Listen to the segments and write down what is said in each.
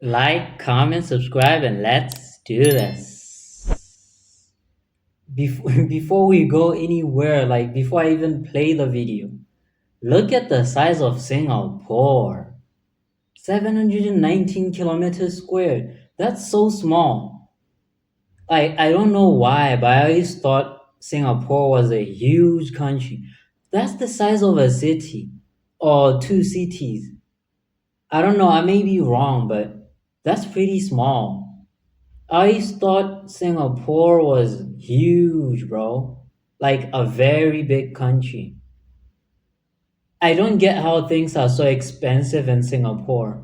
Like, comment, subscribe, and let's do this. Before, before we go anywhere, like before I even play the video, look at the size of Singapore. 719 kilometers squared. That's so small. I don't know why, but I always thought Singapore was a huge country. That's the size of a city or two cities. I don't know, I may be wrong, but that's pretty small. I thought Singapore was huge, bro. Like a very big country. I don't get how things are so expensive in Singapore.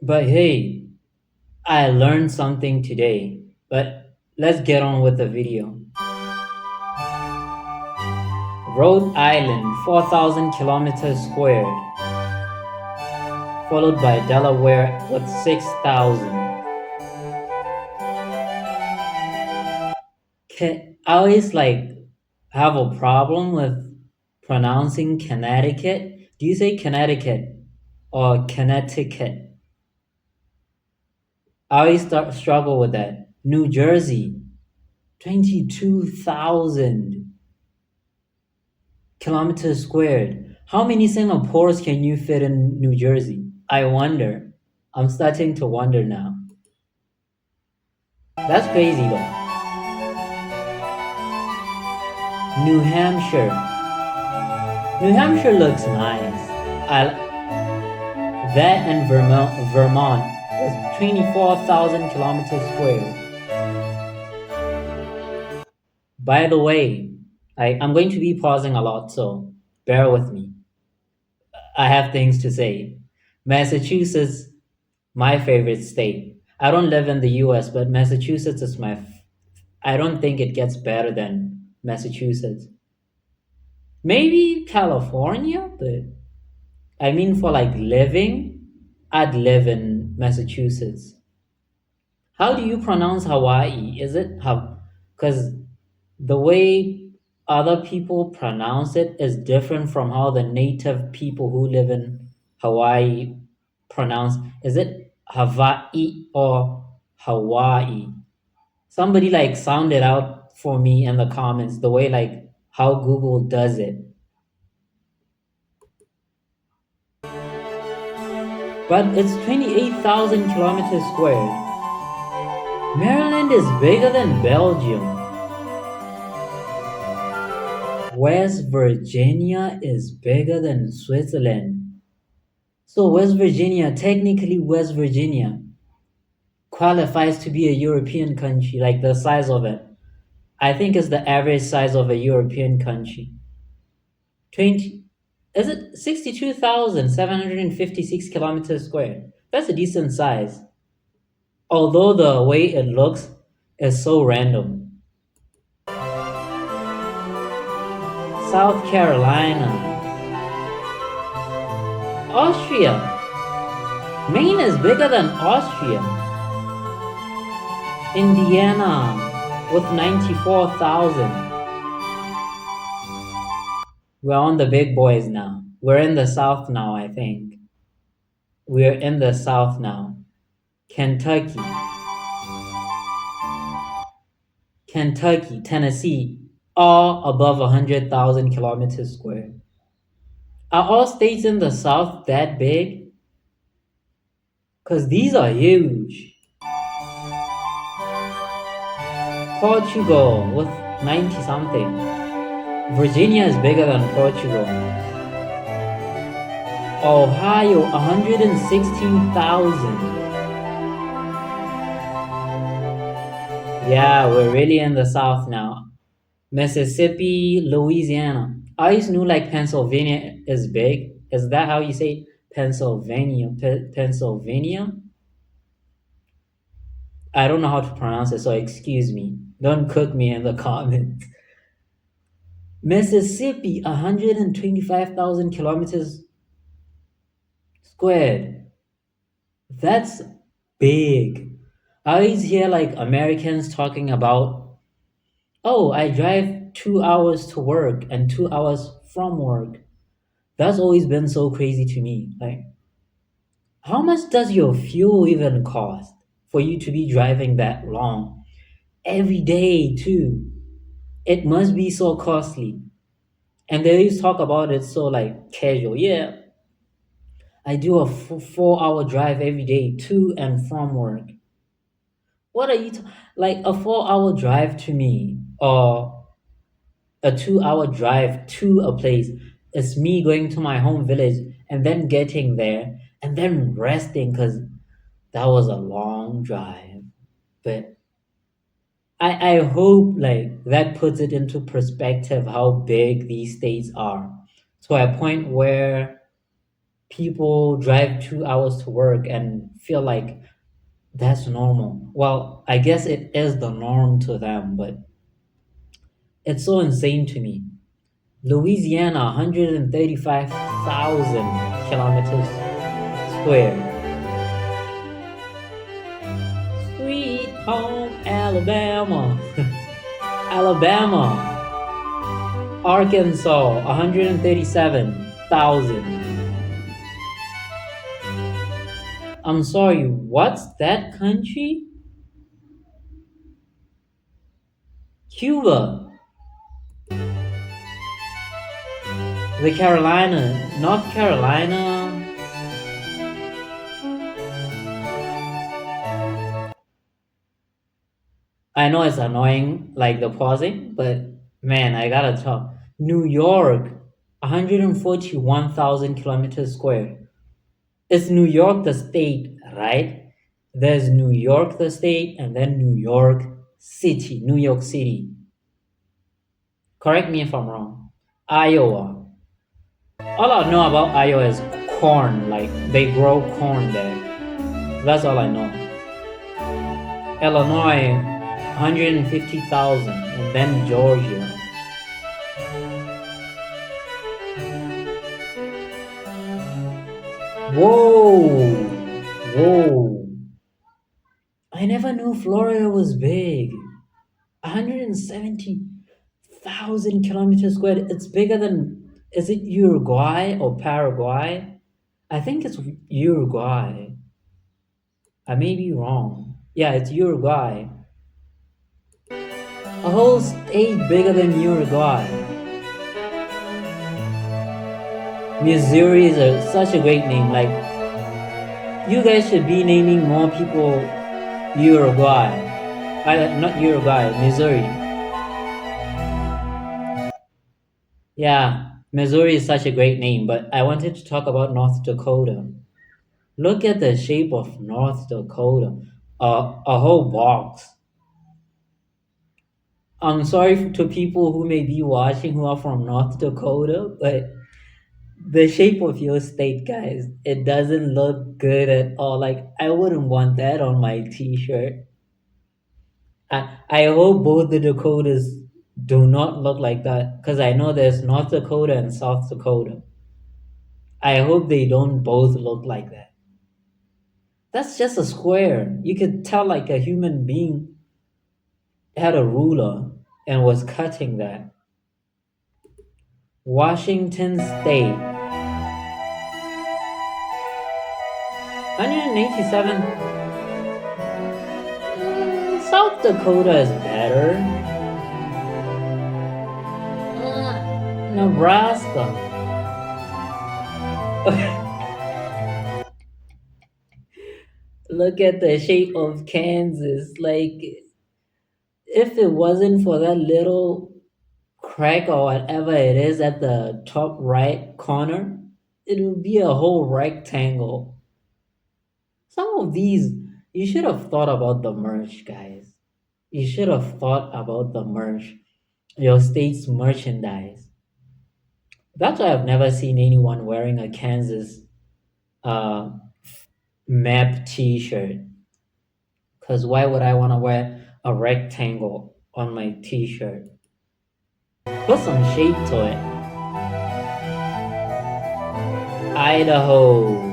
But hey, I learned something today. But let's get on with the video. Rhode Island, 4,000 kilometers squared, followed by Delaware with 6,000. I always like have a problem with pronouncing Connecticut. Do you say Connecticut or Connecticut? I always struggle with that. New Jersey, 22,000 kilometers squared. How many Singapores can you fit in New Jersey? I wonder. I'm starting to wonder now. That's crazy though. New Hampshire. New Hampshire looks nice. That and Vermont was 24,000 kilometers squared. By the way, I'm going to be pausing a lot, so bear with me. I have things to say. Massachusetts, my favorite state. I don't live in the US, but Massachusetts is I don't think it gets better than Massachusetts. Maybe California, but I mean for like living, I'd live in Massachusetts. How do you pronounce Hawaii? Is it how? Because the way other people pronounce it is different from how the native people who live in Hawaii pronounce. Is it Hawaii or Hawaii? Somebody like sound it out for me in the comments, the way like how Google does it. But it's 28,000 kilometers squared. Maryland is bigger than Belgium. West Virginia is bigger than Switzerland. So technically West Virginia qualifies to be a European country, like the size of it. I think it's the average size of a European country. 20, is it 62,756 kilometers squared? That's a decent size. Although the way it looks is so random. South Carolina. Austria. Maine is bigger than Austria. Indiana with 94,000. We're on the big boys now. We're in the South now, I think. We're in the South now. Kentucky. Kentucky, Tennessee, all above 100,000 kilometers squared. Are all states in the South that big? Because these are huge. Portugal with 90 something. Virginia is bigger than Portugal. Ohio, 116,000. Yeah, we're really in the South now. Mississippi, Louisiana. I always knew like Pennsylvania is big. Is that how you say Pennsylvania? Pennsylvania? I don't know how to pronounce it, so excuse me. Don't cook me in the comments. Mississippi, 125,000 kilometers squared. That's big. I always hear like Americans talking about, oh, I drive 2 hours to work and 2 hours from work. That's always been so crazy to me. Like, How much does your fuel even cost for you to be driving that long? Every day, too. It must be so costly. And they always talk about it so like casual. Yeah, I do a 4 hour drive every day to and from work. What are you like a 4 hour drive to me or a 2 hour drive to a place is me going to my home village and then getting there and then resting because that was a long drive. But I hope like that puts it into perspective how big these states are to a point where people drive 2 hours to work and feel like that's normal. Well, I guess it is the norm to them, but it's so insane to me. Louisiana, 135,000 kilometers square. Sweet home Alabama. Alabama. Arkansas, 137,000. I'm sorry, what's that country? Cuba. The Carolina, North Carolina. I know it's annoying, like the pausing, but man, I gotta talk. New York, 141,000 kilometers square. It's New York the state, right? There's New York the state and then New York City, New York City. Correct me if I'm wrong. Iowa. All I know about Iowa is corn, like they grow corn there. That's all I know. Illinois, 150,000, and then Georgia. Whoa! Whoa! I never knew Florida was big. 170,000 kilometers squared. It's bigger than, is it Uruguay or Paraguay? I think it's Uruguay. I may be wrong. Yeah, it's Uruguay. A whole state bigger than Uruguay. Missouri is such a great name. Like, you guys should be naming more people Uruguay. Not Uruguay, Missouri. Yeah, Missouri is such a great name, but I wanted to talk about North Dakota. Look at the shape of North Dakota. A whole box. I'm sorry to people who may be watching who are from North Dakota, but the shape of your state, guys, it doesn't look good at all. Like, I wouldn't want that on my t-shirt. I hope both the Dakotas do not look like that because I know there's North Dakota and South Dakota. I hope they don't both look like that. That's just a square. You could tell like a human being had a ruler and was cutting that. Washington State, 187. South Dakota is better. Nebraska. Look at the shape of Kansas. Like, if it wasn't for that little crack or whatever it is at the top right corner, it would be a whole rectangle. Some of these, you should have thought about the merch, guys. You should have thought about the merch, your state's merchandise. That's why I've never seen anyone wearing a Kansas uh, map t-shirt. Because why would I want to wear a rectangle on my t-shirt? Put some shape to it. Idaho.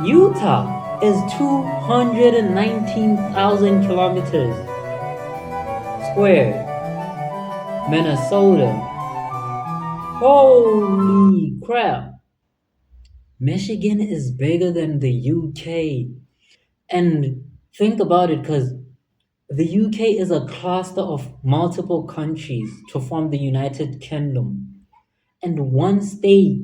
Utah is 219,000 kilometers square. Minnesota. Holy crap. Michigan is bigger than the UK. And think about it, because the UK is a cluster of multiple countries to form the United Kingdom. And one state,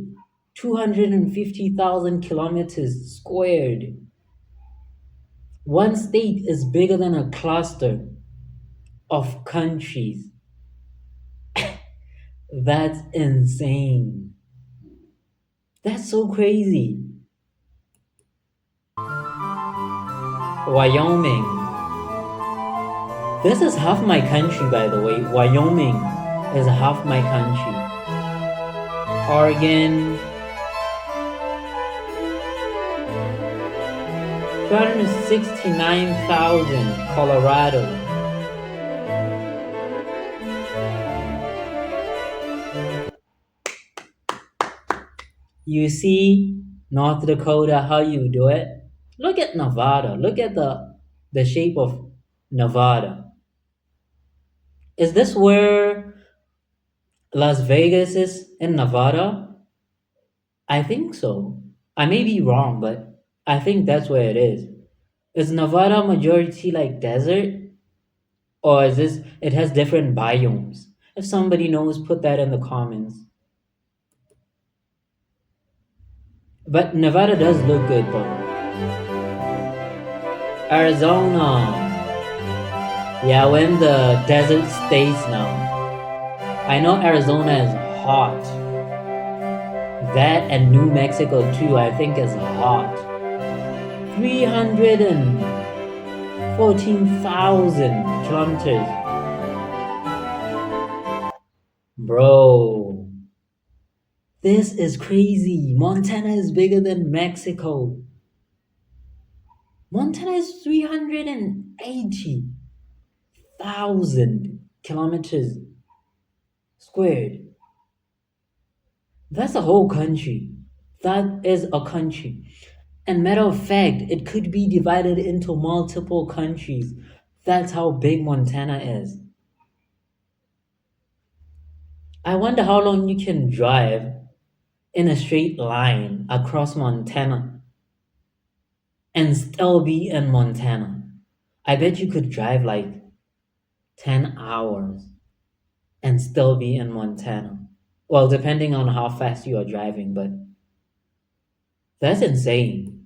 250,000 kilometers squared. One state is bigger than a cluster of countries. That's insane. That's so crazy. Wyoming. This is half my country, by the way. Wyoming is half my country. Oregon, 269,000. Colorado. You see, North Dakota, how you do it? Look at Nevada. Look at the shape of Nevada. Is this where Las Vegas is in Nevada? I think so. I may be wrong, but I think that's where it is. Is Nevada majority like desert? Or is this, it has different biomes? If somebody knows, put that in the comments. But Nevada does look good though. Arizona. Yeah, we're in the desert states now. I know Arizona is hot. That and New Mexico too, I think is hot. 314,000 kilometers. Bro, this is crazy. Montana is bigger than Mexico. Montana is 380,000 kilometers squared. That's a whole country. That is a country. And matter of fact, it could be divided into multiple countries. That's how big Montana is. I wonder how long you can drive in a straight line across Montana and still be in Montana. I bet you could drive like 10 hours and still be in Montana. Well, depending on how fast you are driving, but that's insane.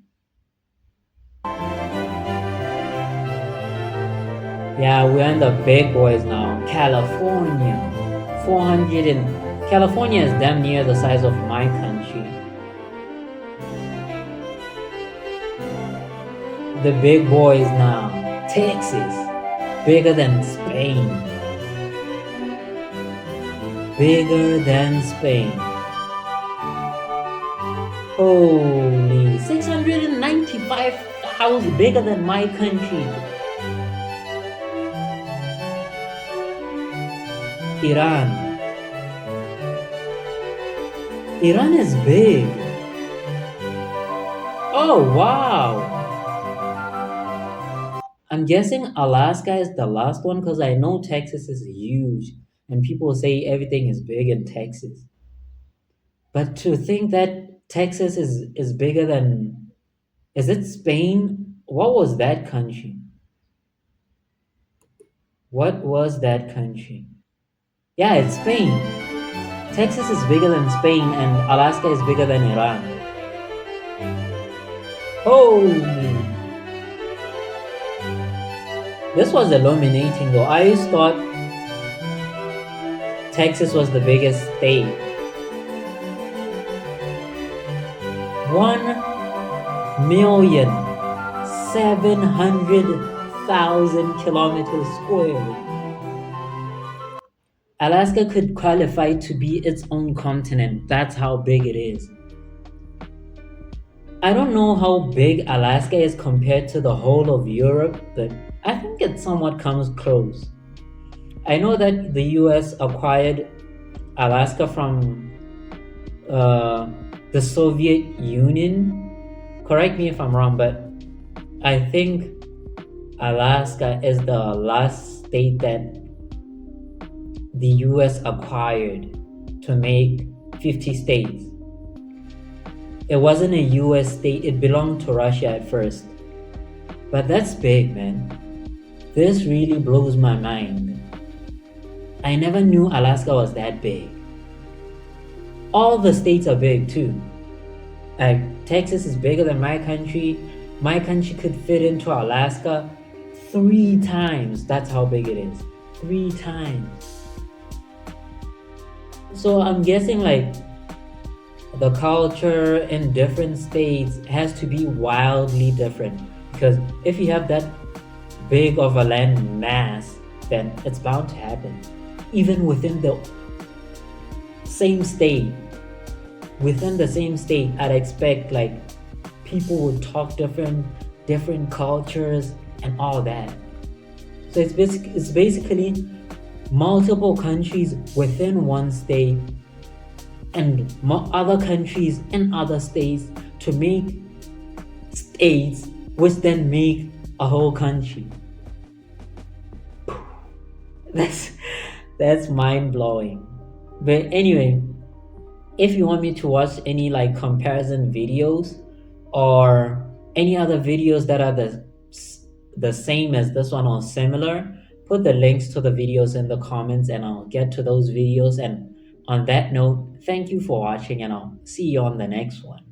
Yeah, we're in the big boys now. California. 400 and... California is damn near the size of my country. The big boys now. Texas. Bigger than Spain. Bigger than Spain. Holy, 695,000, bigger than my country. Iran. Iran is big. Oh, wow. I'm guessing Alaska is the last one because I know Texas is huge and people say everything is big in Texas. But to think that Texas is bigger than, is it Spain? What was that country? What was that country? Yeah, it's Spain. Texas is bigger than Spain and Alaska is bigger than Iran. Holy. This was illuminating though. I always thought Texas was the biggest state. 1,700,000 kilometers squared. Alaska could qualify to be its own continent. That's how big it is. I don't know how big Alaska is compared to the whole of Europe, but I think it somewhat comes close. I know that the U.S. acquired Alaska from the Soviet Union. Correct me if I'm wrong, but I think Alaska is the last state that the US acquired to make 50 states. It wasn't a U.S. state, it belonged to Russia at first. But that's big, man. This really blows my mind. I never knew Alaska was that big. All the states are big too. Like, Texas is bigger than my country. My country could fit into Alaska 3 times. That's how big it is. 3 times. So I'm guessing like the culture in different states has to be wildly different, because if you have that big of a land mass, then it's bound to happen. Even within the same state, I'd expect like people would talk different cultures and all that. So it's basically multiple countries within one state and other countries and other states to make states, which then make a whole country. That's that's mind blowing. But anyway, if you want me to watch any like comparison videos or any other videos that are the same as this one or similar, put the links to the videos in the comments and I'll get to those videos. And on that note, thank you for watching and I'll see you on the next one.